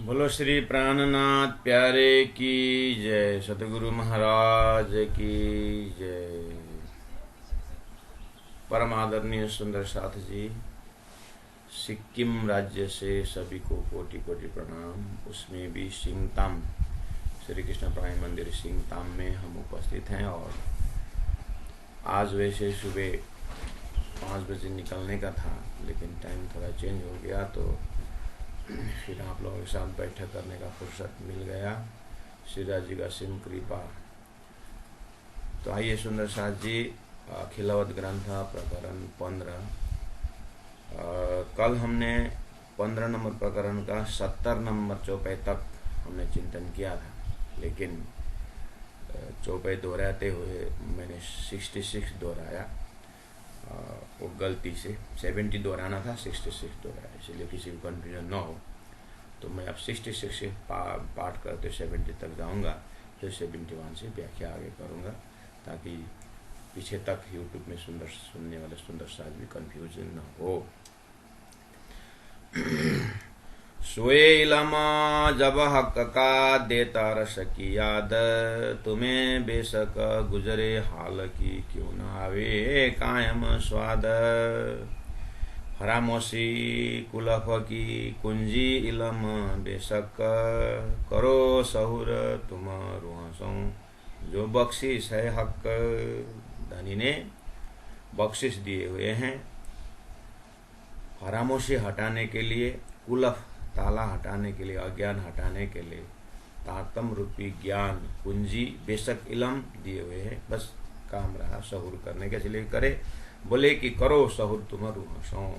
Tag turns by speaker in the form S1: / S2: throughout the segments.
S1: बोलो श्री प्राणनाथ प्यारे की जय, सतगुरु महाराज की जय। परम आदरणीय सुंदर साथ जी, सिक्किम राज्य से सभी को कोटि कोटि प्रणाम। उसमें भी सिंगताम, श्री कृष्ण प्राणी मंदिर सिंगताम में हम उपस्थित हैं। और आज वैसे सुबह 5 बजे निकलने का था, लेकिन टाइम थोड़ा चेंज हो गया, तो फिर आप लोगों के साथ बैठक करने का फुर्सत मिल गया। श्रीराज जी का सिम कृपा। तो आइए सुंदर साथ जी, अखिलवत ग्रंथ प्रकरण 15। कल हमने 15 नंबर प्रकरण का 70 नंबर चौपाई तक हमने चिंतन किया था, लेकिन चौपाई दोहराते हुए मैंने 66 दोहराया। वो गलती से 70 दोहराना था, 66 दोहराया, इसलिए किसी को कन्फ्यूजन न हो। तो मैं अब 66 से पाठ करते 70 तक जाऊंगा, फिर 71 से व्याख्या आगे करूंगा, ताकि पीछे तक यूट्यूब में सुंदर सुनने वाले सुंदर साथ भी कन्फ्यूजन न हो। सोए इलमा जब हक का देता रस की याद, तुम्हें बेशक गुजरे हाल की क्यों न आवे कायम स्वाद। फरामोशी कुलफ की कुंजी इलम बेशक, करो सहुर तुम रुहसों जो बख्शिश है हक। धनी ने बख्शिश दिए हुए हैं फरामोशी हटाने के लिए, कुलफ ताला हटाने के लिए, अज्ञान हटाने के लिए, तातम रूपी ज्ञान कुंजी बेशक इलम दिए हुए हैं। बस काम रहा सहूर करने के, इसलिए करे, बोले कि करो सहूर तुम रूहसों।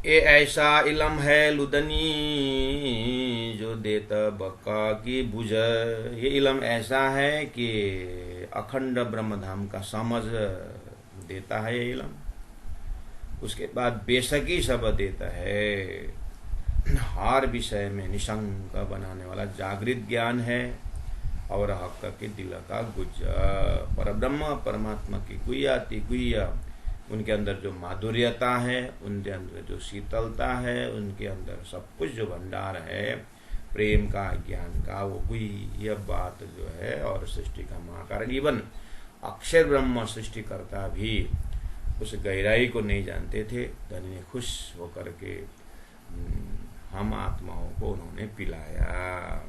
S1: ए ऐसा इलम है लुदनी जो देत बक्का की बुझ। ये इलम ऐसा है कि अखंड ब्रह्मधाम का समझ देता है ये इलम। उसके बाद बेशकी सब देता है, हर विषय में निशंक बनाने वाला जागृत ज्ञान है। और हक के दिल का गुज, पर ब्रह्म परमात्मा की गुह्या तिगुह्या, उनके अंदर जो माधुर्यता है, उनके अंदर जो शीतलता है, उनके अंदर सब कुछ जो भंडार है प्रेम का, ज्ञान का, वो गुह्य बात जो है। और सृष्टि का महाकारण, इवन अक्षर ब्रह्म सृष्टिकर्ता भी उस गहराई को नहीं जानते थे। धनी ने खुश होकर के हम आत्माओं को उन्होंने पिलाया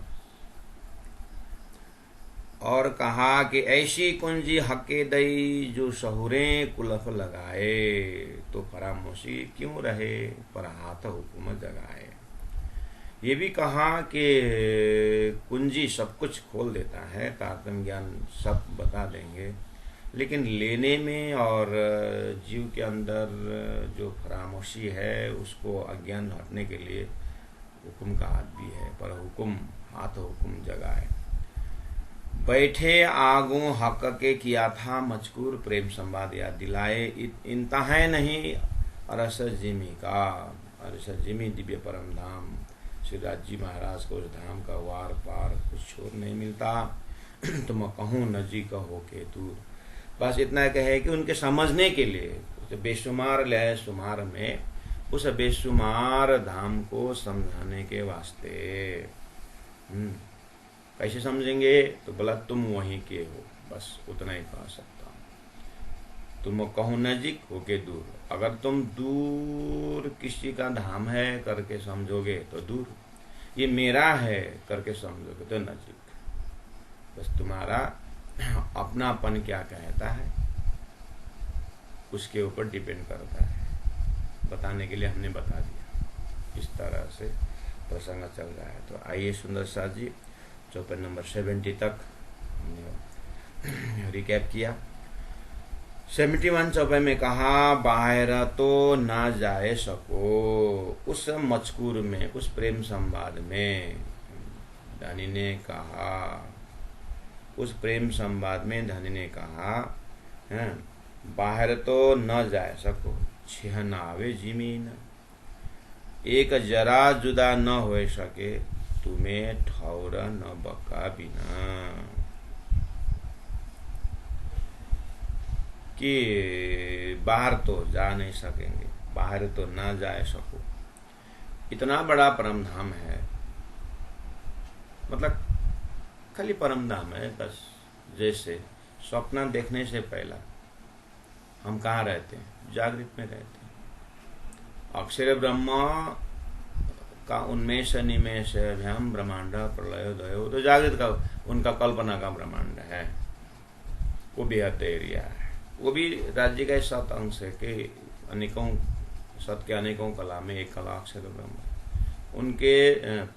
S1: और कहा कि ऐसी कुंजी हके दई जो सहुरे कुलफ लगाए, तो फरामोशी क्यों रहे पर हाथ हुकुम जगाए। ये भी कहा कि कुंजी सब कुछ खोल देता है, तारतम्य ज्ञान सब बता देंगे, लेकिन लेने में और जीव के अंदर जो फरामोशी है उसको अज्ञान हटने के लिए हुक्म का हाथ भी है, पर हुक्म हाथ हुक्म जगाए। बैठे आगू हक के किया था मजकूर, प्रेम संवाद याद दिलाए। इंतहा नहीं अरस जिमी का, अरस जिमी दिव्य परम धाम। श्री राज जी महाराज को उस धाम का वार पार कुछ छोर नहीं मिलता। तो मैं कहूँ नजीक हो के दूर, बस इतना कहे कि उनके समझने के लिए बेशुमार लय शुमार में उस बेशुमार धाम को समझाने के वास्ते। कैसे समझेंगे? तो बोला तुम वहीं के हो, बस उतना ही कह सकता हूँ। तुम कहूँ नजीक हो के दूर, अगर तुम दूर किसी का धाम है करके समझोगे तो दूर, ये मेरा है करके समझोगे तो नजीक। बस तुम्हारा अपनापन क्या कहता है उसके ऊपर डिपेंड करता है। बताने के लिए हमने बता दिया, इस तरह से प्रसंग चल रहा है। तो आइए सुंदर साथ जी, चौपाई नंबर 70 तक हमने रिकैप किया। 71 चौपाई में कहा, बाहर तो ना जाए सको उस मजकूर में, उस प्रेम संवाद में। धनी ने कहा, उस प्रेम संवाद में धनी ने कहा, बाहर तो न जा सको छिह न आवे जिमीन। एक जरा जुदा न हो सके तुम्हें ठौर न बका बिना। कि बाहर तो जा नहीं सकेंगे, बाहर तो ना जा सको, इतना बड़ा परम धाम है, मतलब खाली परम धाम है बस। जैसे स्वप्न देखने से पहला हम कहाँ रहते हैं? जागृत में रहते हैं। अक्षर ब्रह्म का उन्मेष निमेष भ्याम ब्रह्मांड प्रलय दयो, तो जागृत का उनका कल्पना का ब्रह्मांड है, वो बेहद एरिया है। वो भी राज्य का 7 अंश है कि अनेकों सत के अनेकों कला में एक कला अक्षर ब्रह्म। उनके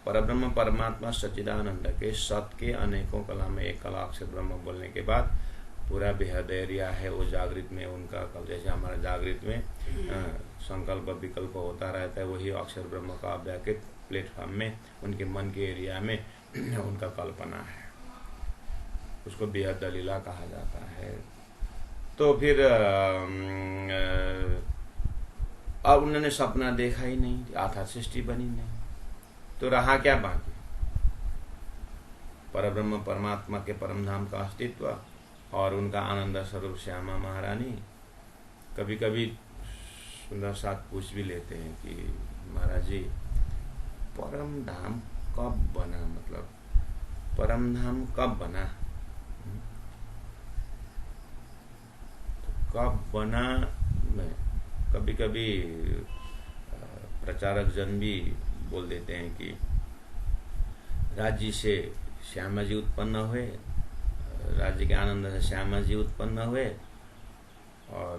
S1: परब्रह्म परमात्मा सच्चिदानंद के सत के अनेकों कला में एक कला अक्षर ब्रह्म बोलने के बाद पूरा बेहद एरिया है वो जागृत में उनका। कल जैसे हमारा जागृत में संकल्प विकल्प होता रहता है, वही अक्षर ब्रह्म का अव्याकृत प्लेटफॉर्म में उनके मन के एरिया में उनका कल्पना है, उसको बेहद दलीला कहा जाता है। तो फिर अब उन्होंने सपना देखा ही नहीं, आधार सृष्टि बनी नहीं, तो रहा क्या बाकी? परब्रह्म परमात्मा के परम धाम का अस्तित्व और उनका आनंद स्वरूप श्यामा महारानी। कभी कभी सुंदर साथ पूछ भी लेते हैं कि महाराज जी परम धाम कब बना, मतलब परम धाम कब बना? तो कब बना में कभी कभी प्रचारक जन भी बोल देते हैं कि राज्य से श्यामा जी उत्पन्न हुए, राज्य के आनंद से श्यामा जी उत्पन्न हुए और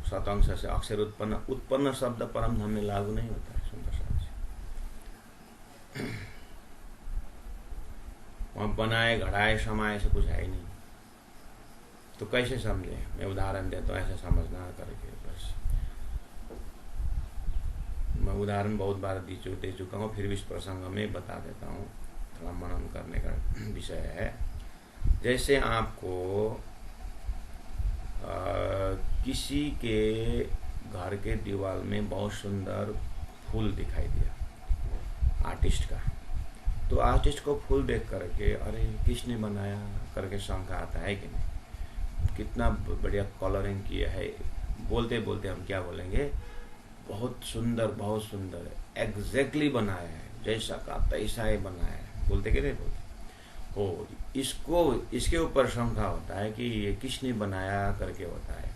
S1: शतांश से अक्षर उत्पन्न। उत्पन्न शब्द परम धाम में लागू नहीं होता है सुंदर साथ से। वहां बनाए घड़ाए समाए से कुछ है ही नहीं, तो कैसे समझे? मैं उदाहरण देता हूँ, ऐसे समझना करके बस। मैं उदाहरण बहुत बार दे चुका हूँ, फिर भी इस प्रसंग में बता देता हूँ, थोड़ा मनन करने का विषय है। जैसे आपको किसी के घर के दीवार में बहुत सुंदर फूल दिखाई दिया आर्टिस्ट का, तो आर्टिस्ट को फूल देख करके अरे किसने बनाया करके शंका आता है कि नहीं? कितना बढ़िया कलरिंग किया है। बोलते बोलते हम क्या बोलेंगे? बहुत सुंदर एग्जैक्टली बनाया है, जैसा का तैसा ही बनाया है। बोलते कि नहीं बोलते? हो, इसके ऊपर शंका होता है कि ये किसने बनाया करके होता है।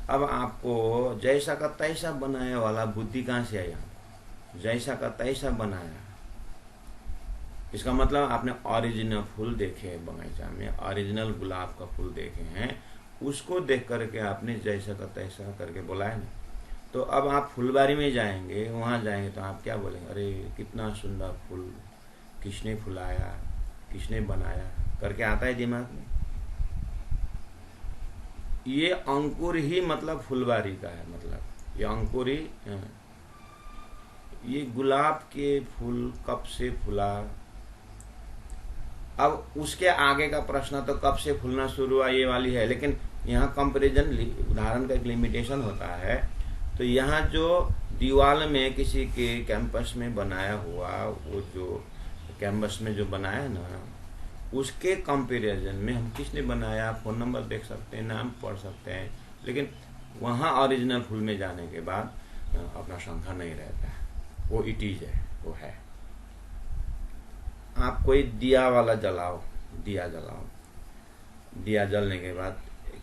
S1: अब आपको जैसा का तैसा बनाने वाला बुद्धि कहाँ से आई? आपको जैसा का तैसा बनाया, इसका मतलब आपने ओरिजिनल फूल देखे बगीचा में, ओरिजिनल गुलाब का फूल देखे हैं, उसको देख करके आपने जैसा का तैसा करके बोला है ना। तो अब आप फुलबारी में जाएंगे, वहां जाएंगे तो आप क्या बोलेंगे? अरे कितना सुंदर फूल, किसने फुलाया, किसने बनाया करके आता है दिमाग में। ये अंकुर ही मतलब फुलबारी का है, मतलब ये अंकुर ही। ये गुलाब के फूल कब से फूला? अब उसके आगे का प्रश्न तो कब से फूलना शुरू हुआ ये वाली है, लेकिन यहाँ कंपैरिजन उदाहरण का एक लिमिटेशन होता है। तो यहाँ जो दीवार में किसी के कैंपस में बनाया हुआ, वो जो कैंपस में जो बनाया है ना, उसके कंपैरिजन में हम किसने बनाया, फोन नंबर देख सकते हैं, नाम पढ़ सकते हैं, लेकिन वहाँ ओरिजिनल फूल में जाने के बाद अपना शंका नहीं रहता है, वो इट इज है, वो है। आप कोई दिया वाला जलाओ, दिया जलाओ, दिया जलने के बाद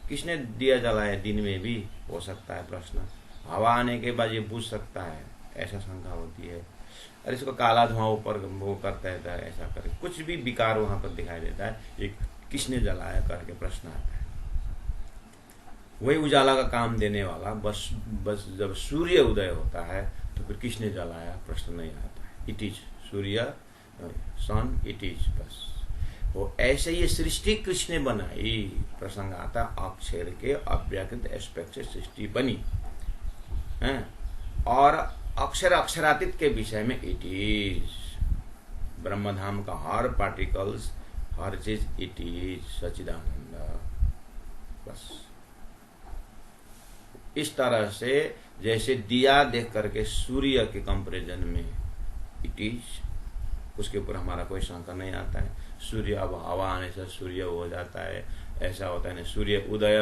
S1: किसने दिया जलाया? दिन में भी हो सकता है प्रश्न, हवा आने के बाद ये बुझ सकता है, ऐसा शंका होती है। और इसको काला धुआं ऊपर वो करता है, ऐसा करे, कुछ भी विकार वहां पर दिखाई देता है, ये किसने जलाया करके प्रश्न आता है। वही उजाला का काम देने वाला बस जब सूर्य उदय होता है तो फिर किसने जलाया प्रश्न नहीं आता है। इट इज सूर्य, सन, इट इज, बस वो ऐसे ही सृष्टि किसने बनाई प्रसंग आता। अक्षर के अव्याकृत एस्पेक्ट से सृष्टि बनी है, और अक्षर अक्षरातीत के विषय में इट इज। ब्रह्मधाम का हर पार्टिकल्स, हर चीज इट इज सच्चिदानंद, बस। इस तरह से जैसे दिया देख करके सूर्य के कंपैरिजन में इट इज, उसके ऊपर हमारा कोई शंका नहीं आता है। सूर्य अब हवा आने से सूर्य हो जाता है, ऐसा होता है ना। सूर्य उदय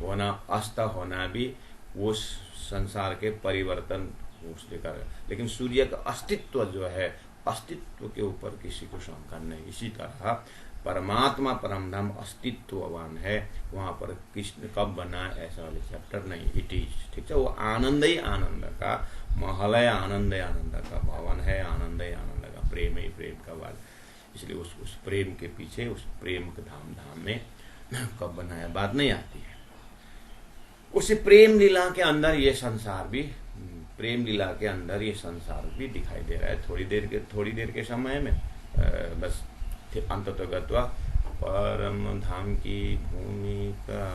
S1: होना, अस्त होना भी वो संसार के परिवर्तन उसके कारण, लेकिन सूर्य का अस्तित्व जो है, अस्तित्व के ऊपर किसी को शंका नहीं। इसी तरह परमात्मा परम धाम अस्तित्ववान है, वहां पर कृष्ण कब बना ऐसा वाले चैप्टर नहीं, इट इज, ठीक है। वो आनंद ही आनंद का महल है, आनंद का भवन है, आनंद का प्रेम ही प्रेम का वाल, इसलिए उस प्रेम के पीछे, उस प्रेम के धाम में कब बनाया बात नहीं आती है। उसी प्रेम लीला के अंदर ये संसार भी, प्रेम लीला के अंदर ये संसार भी दिखाई दे रहा है। थोड़ी देर के समय में बस अंततः गत्वा परम धाम की भूमि का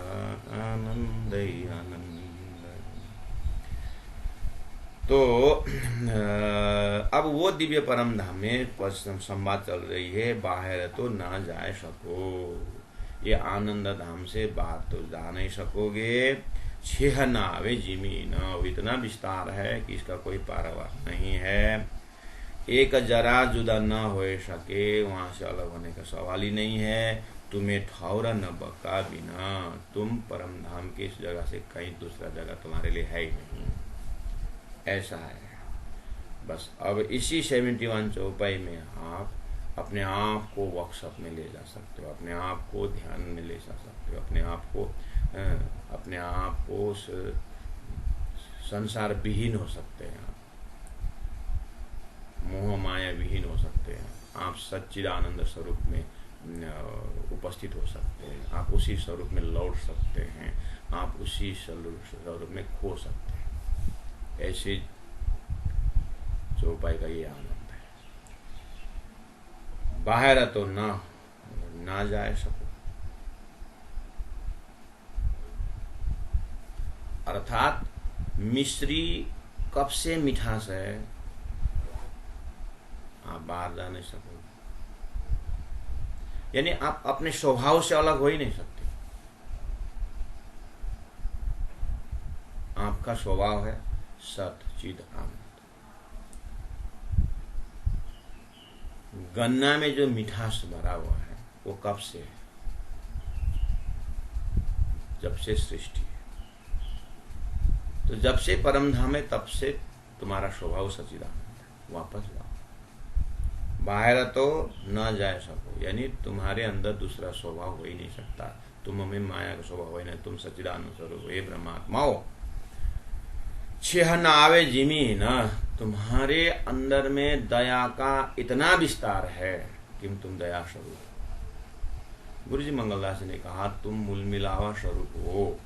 S1: आनंद ही आनंद। तो अब वो दिव्य परम धाम में संवाद चल रही है, बाहर तो ना जा सको, ये आनंद धाम से बाहर तो जा नहीं सकोगे। छह नावे जिमीन, इतना विस्तार है कि इसका कोई पारावार नहीं है। एक जरा जुदा न हो सके, वहां से अलग होने का सवाल ही नहीं है। तुम्हें ठौरा न बका बिना, तुम परम धाम की इस जगह से कहीं दूसरा जगह तुम्हारे लिए है ही नहीं, ऐसा है। बस अब इसी 71 चौपाई में आप अपने आप को वर्कशॉप में ले जा सकते हो, अपने आप को ध्यान में ले जा सकते हो, अपने आप को संसार विहीन हो सकते हैं, मोह माया विहीन हो सकते हैं, आप सच्चिदानंद स्वरूप में उपस्थित हो सकते हैं, आप उसी स्वरूप में लौट सकते हैं, आप उसी स्वरूप में खो सकते हैं। ऐसे चौपाई का ये आनंद है। बाहर तो ना जाए सको, अर्थात मिश्री कब से मिठास है, आप बाहर जा नहीं सकोगे, यानी आप अपने स्वभाव से अलग हो ही नहीं सकते। आपका स्वभाव है सत चिद आनंद। गन्ना में जो मिठास भरा हुआ है वो कब से है, जब से सृष्टि है। तो जब से परम धाम है तब से तुम्हारा स्वभाव सच्चिदानंद है। वापस जाओ, बाहर तो न जा सको, यानी तुम्हारे अंदर दूसरा स्वभाव हो ही नहीं सकता। तुम हमें माया का स्वभाव हो ही नहीं, तुम सच्चिदानंद स्वरूप हो, हे ब्रह्मात्मा हो। छह न आवे जिमी न, तुम्हारे अंदर में दया का इतना विस्तार है कि तुम दया स्वरूप। गुरु जी मंगलदास ने कहा तुम मूलमिलावा स्वरूप हो।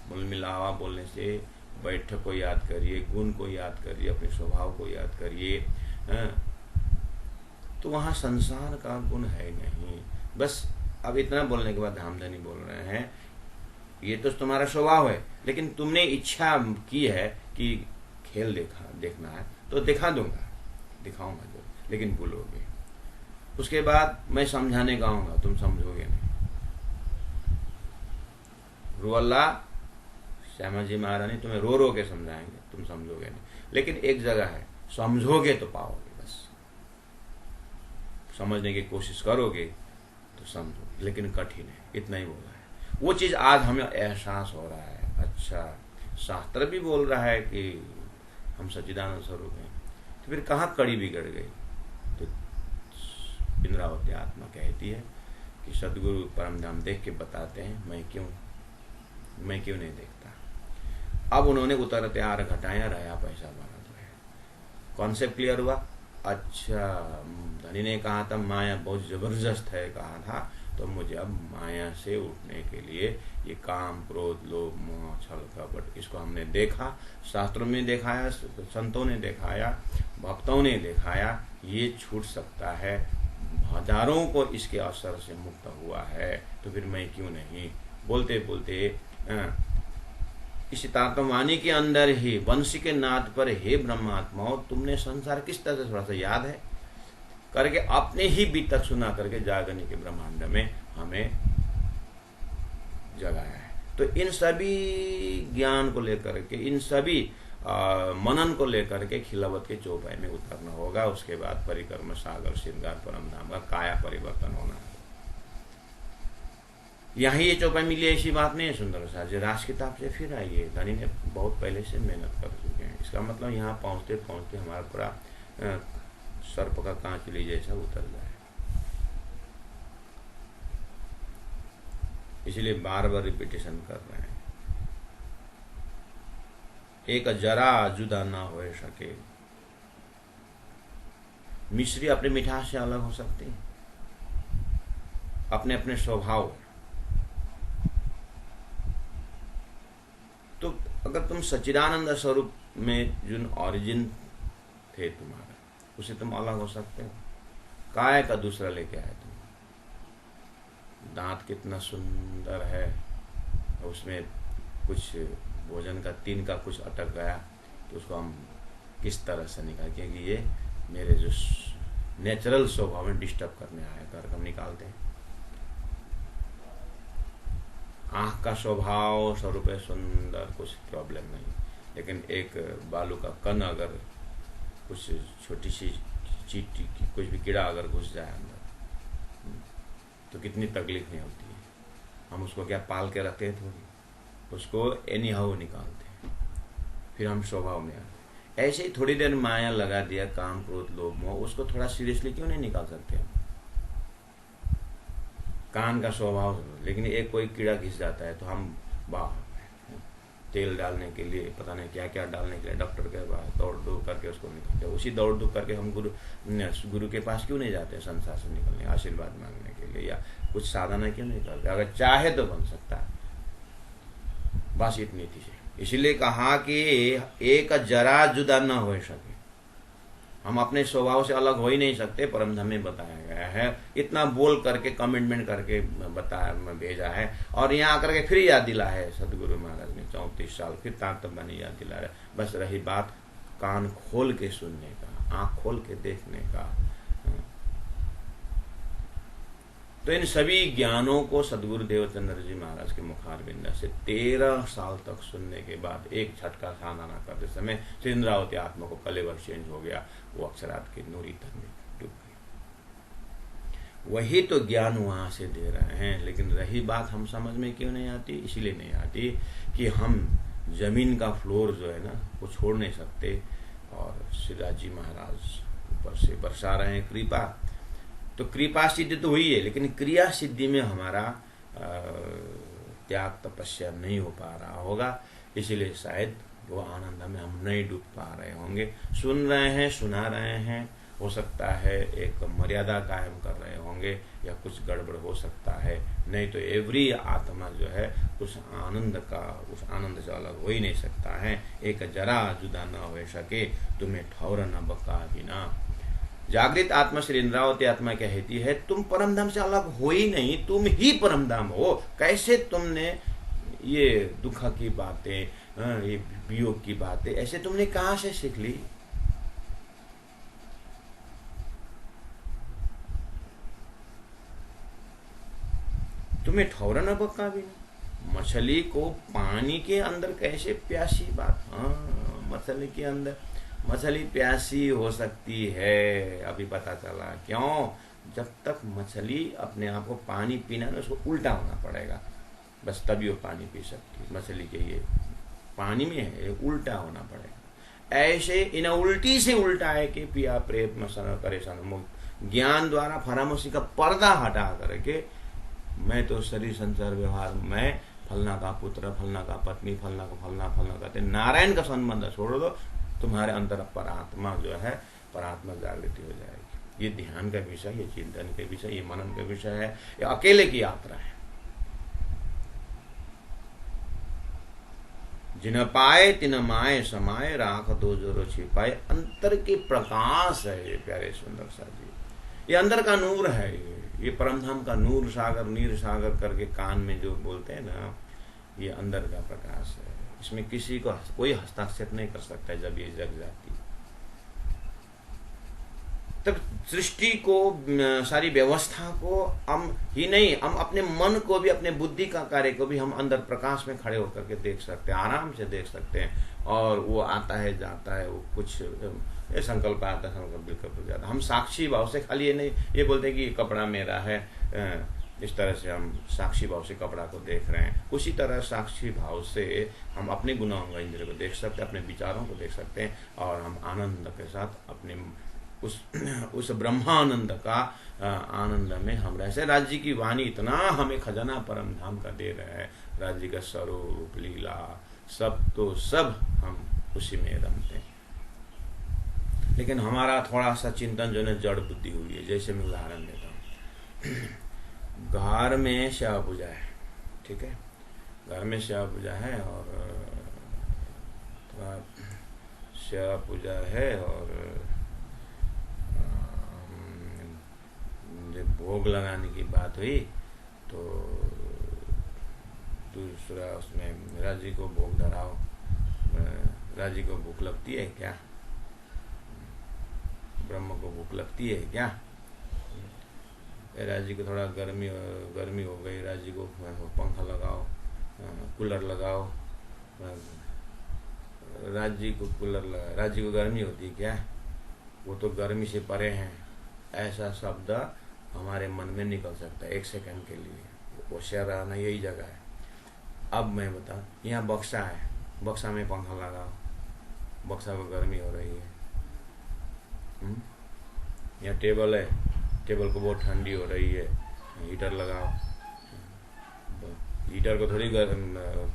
S1: मूलमिलावा बोलने से बैठक को याद करिए, गुण को याद करिए, अपने स्वभाव को याद करिए। तो वहां संसार का गुण है नहीं। बस अब इतना बोलने के बाद धामधनी बोल रहे हैं, ये तो तुम्हारा स्वभाव है, लेकिन तुमने इच्छा की है कि खेल देखना है तो दिखा दूंगा, दिखाऊंगा जो, लेकिन भूलोगे। उसके बाद मैं समझाने का आऊंगा, तुम समझोगे नहीं। रुअल्ला श्यामा जी महारानी तुम्हें रो रो के समझाएंगे, तुम समझोगे नहीं। लेकिन एक जगह है, समझोगे तो पाओगे। बस समझने की कोशिश करोगे तो समझो, लेकिन कठिन है, इतना ही बोला है। वो चीज आज हमें एहसास हो रहा है। अच्छा, शास्त्र भी बोल रहा है कि हम सच्चिदानंद स्वरूप हैं, तो फिर कहाँ कड़ी बिगड़ गई? तो इंद्रावती आत्मा कहती है कि सदगुरु परमधाम देख के बताते हैं, मैं क्यों नहीं देखता। अब उन्होंने उतर त्यार घटाया, रहा पैसा बना तो है। कॉन्सेप्ट क्लियर हुआ? अच्छा, धनी ने कहा था माया बहुत जबरदस्त है, कहा था, तो मुझे अब माया से उठने के लिए ये काम, क्रोध, लोभ, मोह, छल, कपट, इसको हमने देखा, शास्त्रों में दिखाया, संतों ने दिखाया, भक्तों ने दिखाया, ये छूट सकता है। हजारों को इसके असर से मुक्त हुआ है, तो फिर मैं क्यों नहीं? बोलते बोलते इस तात्मवाणी के अंदर ही वंशी के नाद पर, हे ब्रह्मात्मा, तुमने संसार किस तरह से, थोड़ा सा याद है करके अपने ही बीत तक सुना करके जागने के ब्रह्मांड में हमें जगाया है। तो इन सभी ज्ञान को लेकर के, इन सभी मनन को लेकर के खिलावत के चौपाई में उतरना होगा। उसके बाद परिक्रम सागर श्रृंगार परम धाम का काया परिवर्तन होना है। यहाँ ये चौपाई मिली ऐसी बात नहीं है। सुंदर साहब जी राज किताब से फिर आइए, धनी ने बहुत पहले से मेहनत कर चुके हैं। इसका मतलब यहाँ पहुँचते पहुँचते हमारा पूरा सर्प का कांचुली जैसा उतर जाए। इसलिए बार बार रिपीटेशन कर रहे हैं। एक जरा जुदा ना हो सके। मिश्री अपने मिठास से अलग हो सकती है, अपने अपने स्वभाव। तो अगर तुम सच्चिदानंद स्वरूप में जो ओरिजिन थे तुम्हारा, उसे तुम अलग हो सकते हो। काय का दूसरा लेके आए तुम। दांत कितना सुंदर है, उसमें कुछ भोजन का 3 का कुछ अटक गया, तो उसको हम किस तरह से निकाल, क्योंकि ये मेरे जो नेचुरल स्वभाव में डिस्टर्ब करने आया कर हम निकालते हैं। आँख का स्वभाव स्वरूप है सुंदर, कुछ प्रॉब्लम नहीं, लेकिन एक बालू का कण अगर कुछ छोटी सी चींटी की कुछ भी कीड़ा अगर घुस जाए अंदर, तो कितनी तकलीफ नहीं होती है। हम उसको क्या पाल के रखते हैं थोड़ी, उसको एनी हाउ निकालते हैं, फिर हम स्वभाव में आते। ऐसे ही थोड़ी देर माया लगा दिया, काम क्रोध लोभ मोह, उसको थोड़ा सीरियसली क्यों नहीं निकाल सकते हम। कान का स्वभाव, लेकिन एक कोई कीड़ा घिस जाता है तो हम बाहर तेल डालने के लिए पता नहीं क्या क्या डालने के लिए डॉक्टर के पास दौड़ दौड़ करके उसको निकालते। उसी दौड़ दौड़ करके हम गुरु के पास क्यों नहीं जाते संसार से निकलने, आशीर्वाद मांगने के लिए, या कुछ साधना क्यों नहीं करते। अगर चाहे तो बन सकता है, बस इतनी थी। इसलिए कहा कि एक जरा जुदा न हो सके। हम अपने स्वभाव से अलग हो ही नहीं सकते, परम धाम में बताया गया है। इतना बोल करके कमिटमेंट करके बताया भेजा है, और यहाँ आकर के फिर याद दिला है सदगुरु महाराज ने 34 साल फिर तांतबानी याद दिला है। बस रही बात कान खोल के सुनने का, आंख खोल के देखने का। तो इन सभी ज्ञानों को सदगुरु देवचंद्र जी महाराज के मुखारबिंद से 13 साल तक सुनने के बाद एक झटका साधना करते समय श्री इंद्रावती आत्मा को कलेवर चेंज हो गया, वो अक्षरात के नूरी तन में डूब गई। वही तो ज्ञान वहां से दे रहे हैं, लेकिन रही बात हम समझ में क्यों नहीं आती, इसलिए नहीं आती कि हम जमीन का फ्लोर जो है ना वो छोड़ नहीं सकते, और श्रीराज जी महाराज ऊपर से बरसा रहे हैं कृपा। तो कृपा सिद्धि तो हुई है, लेकिन क्रिया सिद्धि में हमारा त्याग तपस्या नहीं हो पा रहा होगा, इसीलिए शायद वो आनंद में हम नहीं डूब पा रहे होंगे। सुन रहे हैं, सुना रहे हैं, हो सकता है एक मर्यादा कायम कर रहे होंगे, या कुछ गड़बड़ हो सकता है, नहीं तो एवरी आत्मा जो है उस आनंद से अलग हो ही नहीं सकता है। एक जरा जुदा न हो सके, तुम्हें ठौर न बका बिना। जागृत आत्मा श्री इंद्रावती आत्मा कहती है तुम परमधाम से अलग हो ही नहीं, तुम ही परमधाम हो। कैसे तुमने ये दुख की बातें, ये वियोग की बातें ऐसे तुमने कहां से सीख ली। तुम्हें ठौरा न बक्का भी नहीं। मछली को पानी के अंदर कैसे प्यासी बात, मछली के अंदर मछली प्यासी हो सकती है, अभी पता चला। क्यों? जब तक मछली अपने आप को पानी पीना है उसको उल्टा होना पड़ेगा, बस तभी वो पानी पी सकती है। मछली के ये पानी में है, उल्टा होना पड़ेगा। ऐसे इन उल्टी से उल्टा है कि पिया प्रेम सन करे सन मुक्त। ज्ञान द्वारा फरामोशी का पर्दा हटा करके मैं तो शरीर संसार व्यवहार, मैं फलना का पुत्र, फलना का पत्नी, फलना का फलना कहते नारायण का संबंध छोड़ दो, तुम्हारे अंदर परात्मा जो है, परात्मा जागृति हो जाएगी। ये ध्यान का विषय, ये चिंतन के विषय, ये मनन का विषय है, ये अकेले की यात्रा है। जिन पाए तिन माए समाये, राख दो जोरो छिपाए। अंतर के प्रकाश है ये प्यारे सुंदर सा जी, ये अंदर का नूर है। ये परमधाम का नूर सागर, नीर सागर करके कान में जो बोलते हैं ना, ये अंदर का प्रकाश है। इसमें किसी को कोई हस्तक्षेप नहीं कर सकता है। जब ये जग जाती है तब सृष्टि को, सारी व्यवस्था को हम ही नहीं, हम अपने मन को भी, अपने बुद्धि का कार्य को भी हम अंदर प्रकाश में खड़े होकर के देख सकते हैं, आराम से देख सकते हैं। और वो आता है जाता है, वो कुछ ये संकल्प आता है, संकल्प विकल्प जाता है। हम साक्षी भाव से खाली ये नहीं ये बोलते हैं कि कपड़ा मेरा है, इस तरह से हम साक्षी भाव से कपड़ा को देख रहे हैं, उसी तरह साक्षी भाव से हम अपने गुणांग इंद्रिय को देख सकते हैं, अपने विचारों को देख सकते हैं, और हम आनंद के साथ अपने उस ब्रह्मानंद का आनंद में हम रह से। राज्य की वाणी इतना हमें खजाना परम धाम का दे रहा है, राज्य का स्वरूप लीला सब तो सब हम उसी में रमते हैं। लेकिन हमारा थोड़ा सा चिंतन जो है जड़ बुद्धि हुई है। जैसे मैं उदाहरण देता हूँ, घर में सेवा पूजा है, ठीक है, घर में सेवा पूजा है और थोड़ा सेवा पूजा है और जब भोग लगाने की बात हुई तो दूसरा उसमें राजी को भोग धराओ, राजी को भूख लगती है क्या, ब्रह्म को भूख लगती है क्या, राजी को थोड़ा गर्मी हो गई, राजी को पंखा लगाओ, कूलर लगाओ, राजी को कूलर लगा, राजी को गर्मी होती है क्या, वो तो गर्मी से परे हैं। ऐसा शब्द हमारे मन में निकल सकता है एक सेकंड के लिए। होशियार रहना यही जगह है। अब मैं बता, यहाँ बक्सा है, बक्सा में पंखा लगाओ, बक्सा को गर्मी हो रही है। यहाँ टेबल है, टेबल को बहुत ठंडी हो रही है, हीटर लगाओ, हीटर को थोड़ी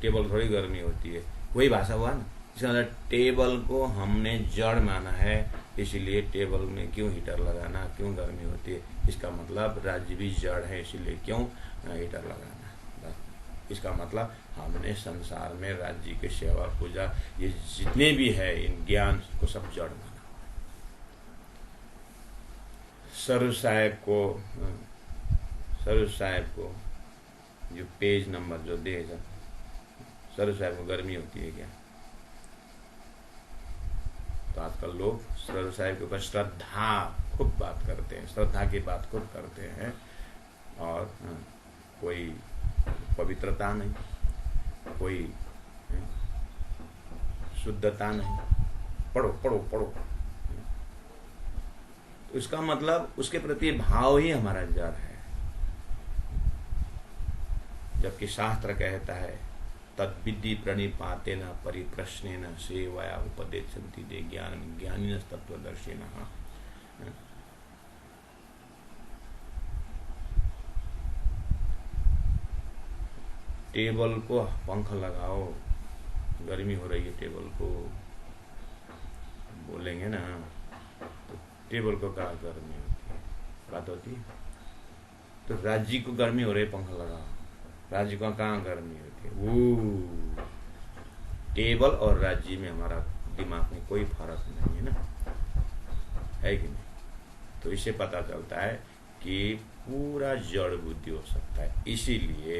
S1: टेबल थोड़ी गर्मी होती है। वही भाषा हुआ ना। इसका मतलब टेबल को हमने जड़ माना है, इसीलिए टेबल में क्यों हीटर लगाना, क्यों गर्मी होती है। इसका मतलब राज्य भी जड़ है, इसीलिए क्यों हीटर लगाना। इसका मतलब हमने संसार में राज्य की सेवा पूजा ये जितने भी है इन ज्ञान को सब जड़ माना। सरू साहेब को जो पेज नंबर जो देगा, सरू साहेब को गर्मी होती है क्या? तो आजकल लोग सरू साहेब के ऊपर श्रद्धा खूब बात करते हैं, श्रद्धा की बात खूब करते हैं, और कोई पवित्रता नहीं, कोई शुद्धता नहीं। पढ़ो पढ़ो पढ़ो, तो इसका मतलब उसके प्रति भाव ही हमारा जड़ है। जबकि शास्त्र कहता है तद्विद्धि प्रणिपातेन परिप्रश्नेन सेवया उपदेशन्ति ते ज्ञानिनः तत्त्वदर्शिनः। टेबल को पंखा लगाओ, गर्मी हो रही है टेबल को, बोलेंगे ना, तो टेबल को क्या गर्मी होती है, बात होती है। तो राज्य को गर्मी हो रही है, पंखा लगाओ, राज्य को कहाँ गर्मी होती है। वो टेबल और राज्य में हमारा दिमाग में कोई फर्क नहीं है ना, है कि नहीं। तो इससे पता चलता है कि पूरा जड़ बुद्धि हो सकता है। इसीलिए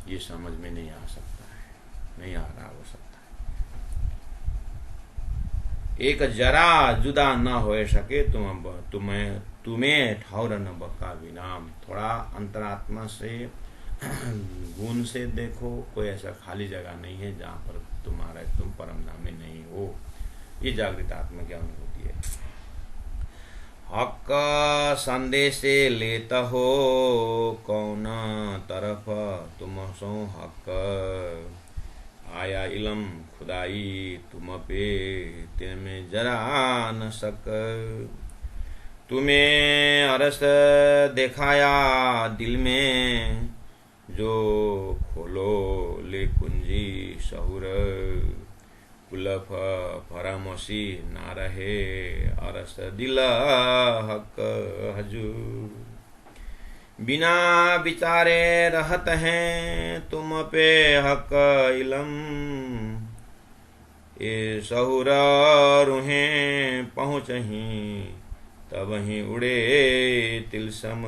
S1: ये समझ में नहीं आ सकता है, नहीं आ रहा हो सकता है। एक जरा जुदा न हो सके तुम्हें ठौर न बका विनाम। थोड़ा अंतरात्मा से गुण से देखो, कोई ऐसा खाली जगह नहीं है जहाँ पर तुम परम धाम में नहीं हो। ये जागृत आत्मा क्या अनुभूति है। हक संदेशे लेता हो कौन तरफ तुम सो हक, आया इलम खुदाई तुम पे तिनमें जरा न सक। तुम्हें अरस दिखाया दिल में, जो खोलो ले कुंजी सहुर, कुलफ फरामोशी ना रहे अरस दिला हक हजूर। बिना विचारे रहत हैं तुम पे हक इलम, ये सहुर रूहें पहुँचहीं तब ही उड़े तिलसम।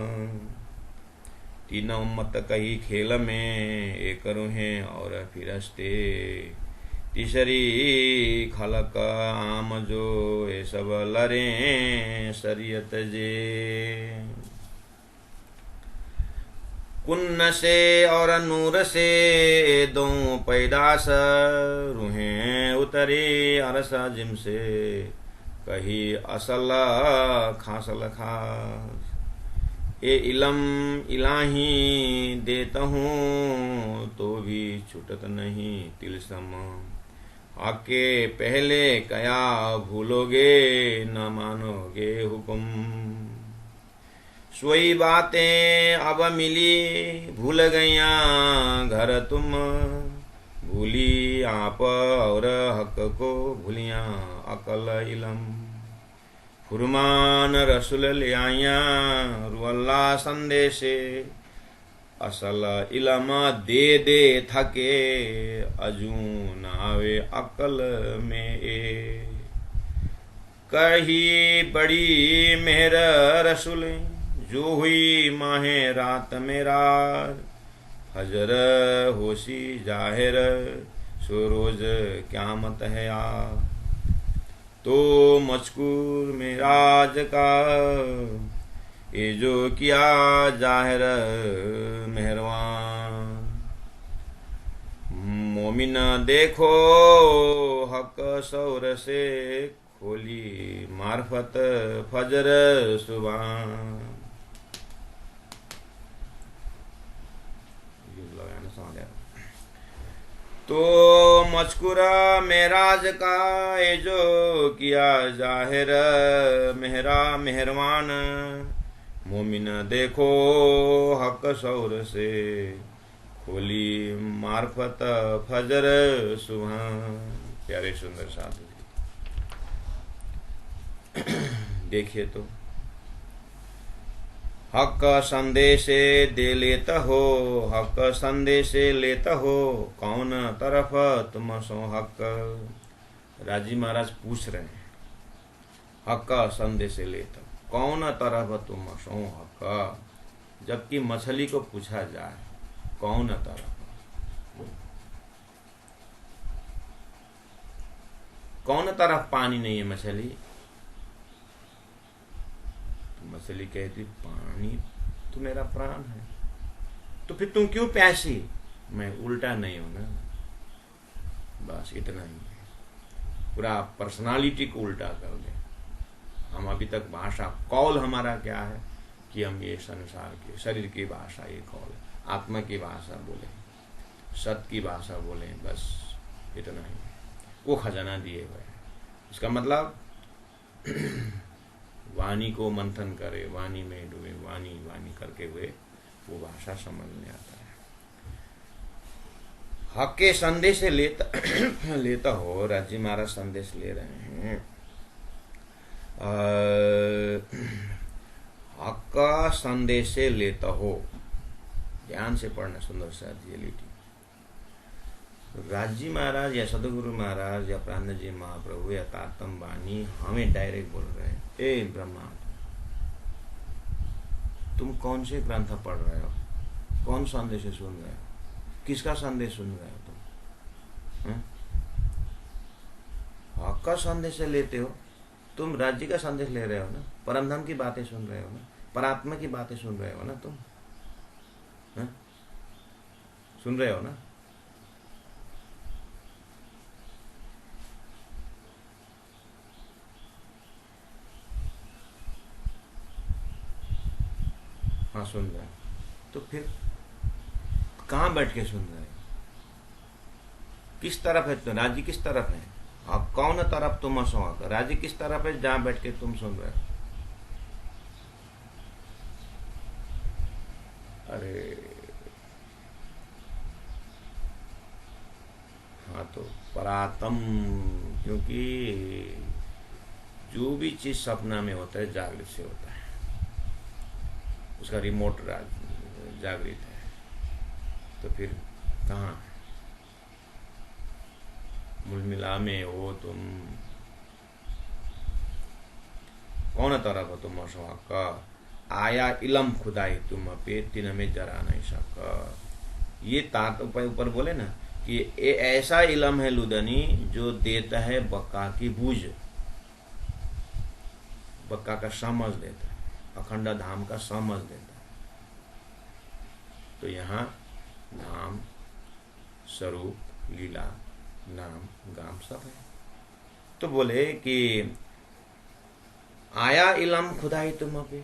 S1: तीनों मत कही खेल में एक रूहें और फिरस्ते, तीसरी खलक आम जो ये सब लरे शरीयत जे। कुन्न से और नूर से दो पैदास, रूहें उतरे अरसा जिम से कही असल खासल खास। ए इलम इलाही देता हूँ तो भी छूटत नहीं तिलसम। आके पहले कया भूलोगे न मानोगे हुक्म। सोई बातें अब मिली भूल गईया घर तुम। भूली आप और हक को भूलिया अकल इलम। फुरमान रसुल ले आया रुअल्ला संदेशे। असल इलम दे दे थके अजून आवे अकल में ए। कही बड़ी मेहर रसुल जो हुई माहे रात में रात। हजर होशी जाहिर सो रोज क्यामत है आ। तो मजकूर में राज का ये जो किया जाहिर मेहरबान। मोमिन देखो हक सौर से खोली मार्फत फजर सुबह। तो मजकुरा मेराज का ये जो किया जाहिर मेहरा मेहरबान। मोमिन देखो हक सौर से खोली मार्फत फजर सुबह। प्यारे सुंदर साधु देखिए तो हक संदेशे दे लेता हो। हक संदेशे लेता हो कौन तरफ तुम सो हक। राजी महाराज पूछ रहे हैं हक संदेशे लेता कौन तरफ तुम सो हक। जबकि मछली को पूछा जाए कौन तरफ, कौन तरफ पानी नहीं है मछली। मछली कहती पानी तो मेरा प्राण है, तो फिर तुम क्यों प्यासी। मैं उल्टा नहीं हूं ना, बस इतना ही है। पूरा पर्सनालिटी को उल्टा कर दे। हम अभी तक भाषा कौल हमारा क्या है कि हम ये संसार के शरीर की भाषा ये कौल है। आत्मा की भाषा बोले, सत की भाषा बोले, बस इतना ही है। वो खजाना दिए हुए हैं। इसका मतलब वाणी को मंथन करे, वाणी में डूबे, वाणी वाणी करके हुए वो भाषा समझ में आता है। हक के संदेश लेता हो। राजी महाराज संदेश ले रहे हैं। हक का संदेश लेता हो, ध्यान से पढ़ना सुंदर सा ये लिटी। राजी महाराज या सदगुरु महाराज या प्राणनाथ जी महाप्रभु या तारतम वाणी हमें डायरेक्ट बोल रहे हैं, ए ब्रह्मा तुम कौन से ग्रंथ पढ़ रहे हो, कौन संदेश सुन रहे हो, किसका संदेश सुन रहे हो तुम। हक का संदेश लेते हो, तुम राज्य का संदेश ले रहे हो ना, परमधाम की बातें सुन रहे हो ना, परात्मा की बातें सुन रहे हो ना तुम, सुन रहे हो ना। हाँ सुन रहे हो, तो फिर कहाँ बैठ के सुन रहे हो, किस तरफ है तो राज्य किस तरफ है, आप कौन तरफ तुम सो, राज्य किस तरफ है जहां बैठ के तुम सुन रहे हो। अरे हाँ तो परातम, क्योंकि जो भी चीज सपना में होता है जागृत से होता है, उसका रिमोट जागृत है। तो फिर कहाँ मूल मिला में हो तुम, कौन तरफ हो तुम का आया इलम खुदाई तुम पे तीन में जरा नहीं सका। ये तात ऊपर बोले ना कि ऐसा इलम है लुदनी जो देता है बक्का की बूझ, बक्का का समझ देता है, अखंड धाम का समझ देता है। तो यहाँ धाम स्वरूप लीला नाम गाम सब है। तो बोले कि आया इलम खुदाई तुम पे,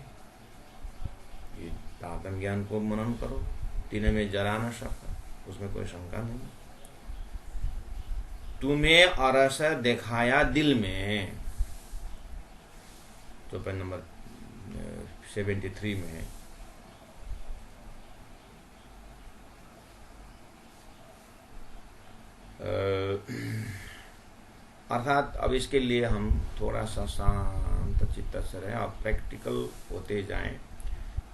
S1: ये तारतम्य ज्ञान को मनन करो, तीनों में जरा न सका, उसमें कोई शंका नहीं। तुम्हें अरस दिखाया दिल में, तो पेज नंबर 73 में है। अर्थात अब इसके लिए हम थोड़ा सा शांत चित्त से रहें और प्रैक्टिकल होते जाएं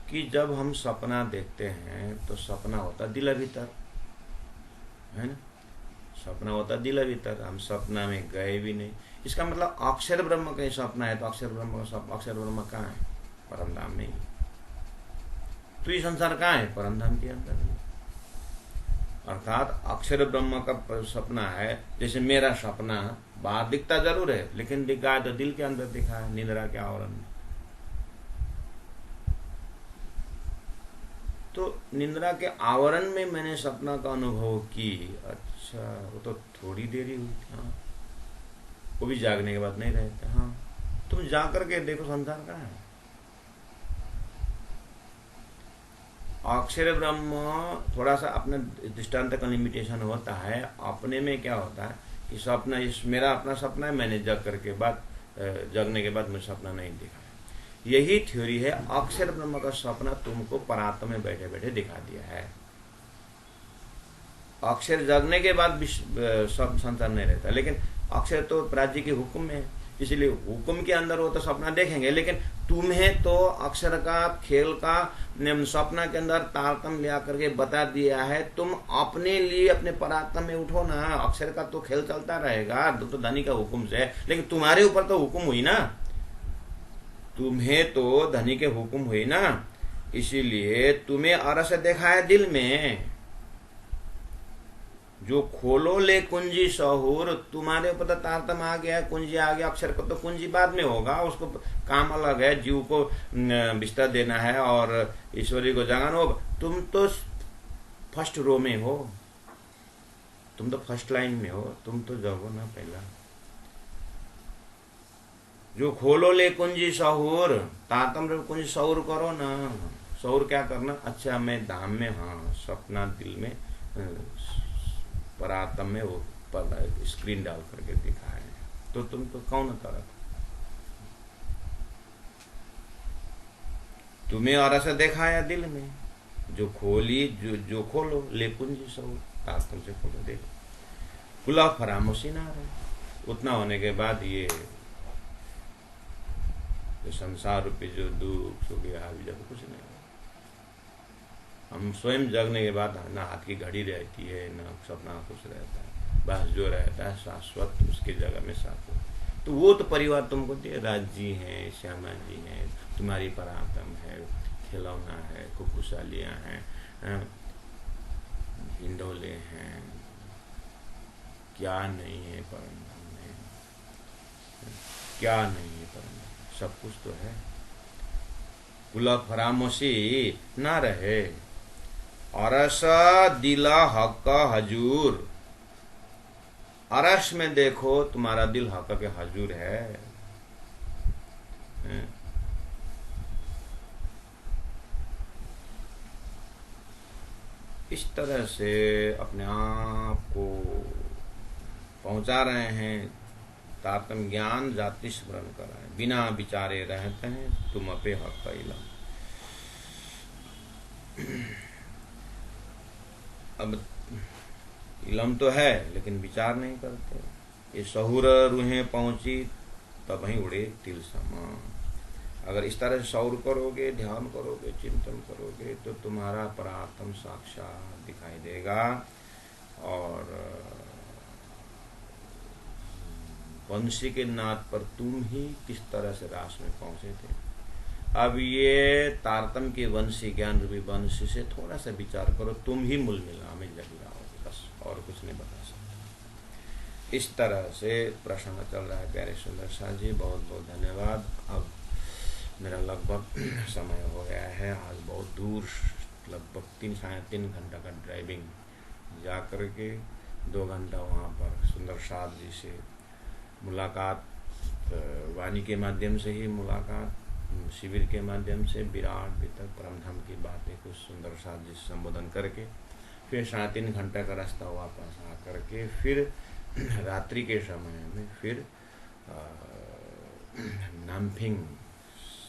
S1: कि जब हम सपना देखते हैं तो सपना होता दिल भीतर, है ना, सपना होता दिल भीतर, हम सपना में गए भी नहीं। इसका मतलब अक्षर ब्रह्म का सपना है, तो अक्षर ब्रह्म कहाँ है? परमधाम में ही। तो ये संसार कहाँ है? परमधाम के अंदर। अर्थात अक्षर ब्रह्म का सपना है। जैसे मेरा सपना बाहर दिखता जरूर है, लेकिन दिखा तो दिल के अंदर दिखा है, निद्रा के आवरण में। तो निद्रा के आवरण में मैंने सपना का अनुभव की। अच्छा, वो तो थोड़ी देर ही हुई थी। हाँ, वो भी जागने के बाद नहीं रहता। हाँ, तुम जा करके देखो संसार कहाँ है। अक्षर ब्रह्म थोड़ा सा अपने दृष्टांत का लिमिटेशन होता है। अपने में क्या होता है कि सपना, इस मेरा अपना सपना है, मैंने जगने के बाद मुझे सपना नहीं दिखा। यही थ्योरी है। अक्षर ब्रह्म का सपना तुमको परात्म में बैठे बैठे दिखा दिया है। अक्षर जगने के बाद भी सब संसार नहीं रहता, लेकिन अक्षर तो प्राज्ञ के हुक्म में है, इसलिए हुक्म के अंदर वो तो सपना देखेंगे। लेकिन तुम्हें तो अक्षर का खेल का सपना के अंदर तारतम्य लिया करके बता दिया है। तुम अपने लिए अपने परात्म में उठो ना। अक्षर का तो खेल चलता रहेगा, तो धनी का हुक्म से, लेकिन तुम्हारे ऊपर तो हुक्म हुई ना, तुम्हें तो धनी के हुक्म हुई ना। इसीलिए तुम्हें अरस देखा है दिल में, जो खोलो ले कुंजी सहूर। तुम्हारे ऊपर तो तारतम्य आ गया, कुंजी आ गया। अक्षर को तो कुंजी बाद में होगा, उसको काम अलग है, जीव को बिस्तर देना है और ईश्वरी को जगाना होगा। तुम तो फर्स्ट रो में हो, तुम तो फर्स्ट लाइन में हो, तुम तो जगो ना पहला। जो खोलो ले कुंजी सहूर, तारतम्य कुंजी सहूर करो ना। सहूर क्या करना? अच्छा, मैं धाम में, हाँ, सपना दिल में परात्म में वो स्क्रीन डाल करके दिखा है, तो तुमको कौन तरफ? तुम्हें और ऐसा देखा है दिल में, जो खोली जो खोलो ले कुंजी सहूर, तारतम्य से खोलो, देखो खुला फरामोशी ना रहे। उतना होने के बाद ये संसार रूपी जो दुख सुख हावी जब कुछ नहीं। हम स्वयं जगने के बाद ना हाथ की घड़ी रहती है, ना सपना कुछ रहता है, बस जो रहता है शाश्वत उसके जगह में शाश्वत। तो वो तो परिवार तुमको दिए, राज जी हैं, श्यामा जी हैं, तुम्हारी परातम है, खिलौना है, कुकुशालियाँ हैं, इंडोले हैं, क्या नहीं है परम में, क्या नहीं है परम, सब कुछ तो है। कुला फरामोशी ना रहे। अरस दिला हक हजूर, अरस में देखो तुम्हारा दिल हक के हजूर है। इस तरह से अपने आप को पहुंचा रहे हैं। तारतम्य ज्ञान जाति स्मरण कर रहे हैं, बिना विचारे रहते हैं तुम अपे हक इलम। अब इलम तो है लेकिन विचार नहीं करते। ये सहूर रूहें पहुंची तब वहीं उड़े तिल समा। अगर इस तरह से सौर करोगे, ध्यान करोगे, चिंतन करोगे, तो तुम्हारा परात्म साक्षात दिखाई देगा। और वंशी के नाद पर तुम ही किस तरह से रास में पहुंचे थे। अब ये तारतम्य के वंशी, ज्ञान रूपी वंशी से थोड़ा सा विचार करो, तुम ही मूल मिला में जग जाओगे, बस और कुछ नहीं बता सकते। इस तरह से प्रसंग चल रहा है प्यारे सुंदर शाह जी, बहुत बहुत धन्यवाद। अब मेरा लगभग समय हो गया है। आज बहुत दूर, लगभग 3-3.5 घंटा का ड्राइविंग जा करके 2 घंटा वहाँ पर सुंदर साथ जी से मुलाकात, वाणी के माध्यम से ही मुलाकात, शिविर के माध्यम से विराट वितक परमधाम की बातें कुछ सुंदर सा जिस संबोधन करके फिर 3.5 घंटा का रास्ता वापस आ करके फिर रात्रि के समय में फिर नामफिंग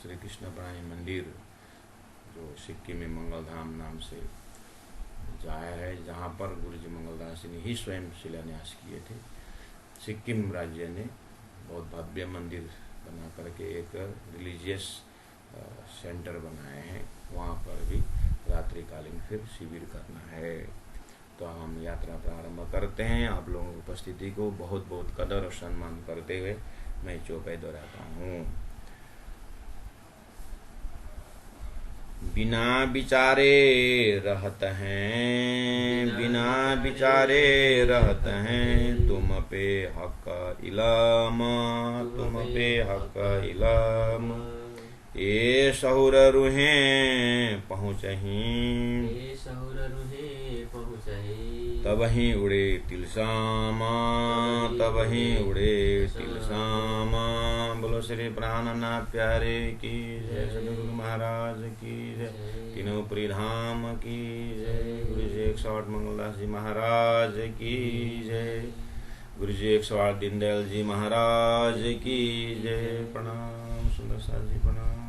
S1: श्री कृष्ण प्राणी मंदिर जो सिक्किम में मंगलधाम नाम से जाहिर है, जहाँ पर गुरु जी मंगलदास जी ने ही स्वयं शिलान्यास किए थे। सिक्किम राज्य ने बहुत भव्य मंदिर बना करके एक रिलीजियस सेंटर बनाए हैं, वहाँ पर भी रात्रिकालीन फिर शिविर करना है। तो हम यात्रा प्रारंभ करते हैं। आप लोगों की उपस्थिति को बहुत बहुत कदर और सम्मान करते हुए मैं चौपाई दोहराता हूँ। बिना विचारे रहत हैं, बिना विचारे रहत हैं, तुम पे हक इलम, तुम पे हक इलम। ए सहुर रुहें पहुँचहीं, तबहीं उड़े तिलसामा, तबहीं उड़े तिलसामा। बोलो श्री प्राणनाथ प्यारे की जय, सदगुरु महाराज की जय, तीनों प्रिधाम की जय, गुरु जी 108 मंगलदास जी महाराज की जय, गुरु जी 108 दीनदयाल जी महाराज की जय। प्रणाम सुंदर साथ जी, प्रणाम।